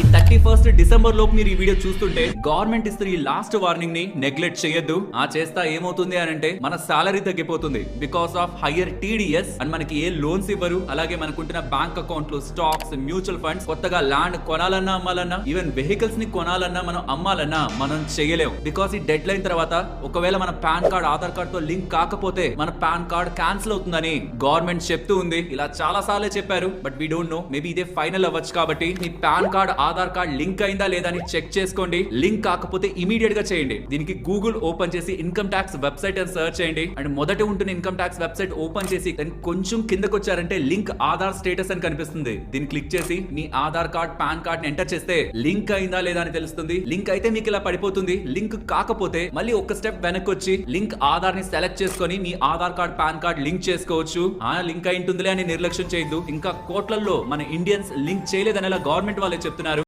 ఈ 31st December లోపు మీరు ఈ వీడియో చూస్తుంటే గవర్నమెంట్ ఇస్తున్న ఈ లాస్ట్ వార్నింగ్ ని నెగ్లెక్ట్ చేయొద్దు. ఆ చేస్తా ఏమవుతుంది అని అంటే మన సాలరీ తగ్గిపోతుంది because of higher TDS and మనకి ఏ లోన్స్ ఇవ్వరు. అలాగే మనకుంటున్న బ్యాంక్ అకౌంట్లు, స్టాక్స్, మ్యూచువల్ ఫండ్స్, కొత్తగా ల్యాండ్ కొనాలన్నా అమ్మాలన్నా, ఈవెన్ వెహికల్స్ ని కొనాలన్నా మనం అమ్మాలన్నా మనం చేయలేము. బికాస్ ఈ డెడ్ లైన్ తర్వాత ఒకవేళ మన పాన్ కార్డ్ ఆధార్ కార్డ్ తో లింక్ కాకపోతే మన పాన్ కార్డ్ క్యాన్సిల్ అవుతుందని గవర్నమెంట్ చెప్తూ ఉంది. ఇలా చాలా సార్లే చెప్పారు, but we don't know, maybe ఇదే ఫైనల్ అవ్వచ్చు. కాబట్టి మీ PAN card Aadhaar card link అయిందా లేదా అని చెక్ చేసుకోండి. లింక్ కాకపోతే ఇమీడియట్ గా చేయండి. దీనికి గూగుల్ ఓపెన్ చేసి ఇన్కమ్ ట్యాక్స్ వెబ్సైట్ అని సర్చ్ చేయండి. అండ్ మొదట ఉంటున్న ఇన్కమ్ ట్యాక్స్ వెబ్సైట్ ఓపెన్ చేసి దాన్ని కొంచెం కిందకు వచ్చారంటే లింక్ ఆధార్ స్టేటస్ అని కనిపిస్తుంది. దీన్ని క్లిక్ చేసి మీ ఆధార్ కార్డ్, పాన్ కార్డ్ ని ఎంటర్ చేస్తే లింక్ అయిందా లేదా అని తెలుస్తుంది. లింక్ అయితే మీకు ఇలా పడిపోతుంది. లింక్ కాకపోతే మళ్ళీ ఒక స్టెప్ వెనక్కి వచ్చి లింక్ ఆధార్ ని సెలెక్ట్ చేసుకొని మీ Aadhaar card, PAN card link చేసుకోవచ్చు. లింక్ అయి ఉంటుందిలే అని నిర్లక్ష్యం చేయొద్దు. ఇంకా కోట్లల్లో మన ఇండియన్స్ లింక్ చేయలేదనేలా గవర్నమెంట్ వాళ్ళే చెప్తున్నారు.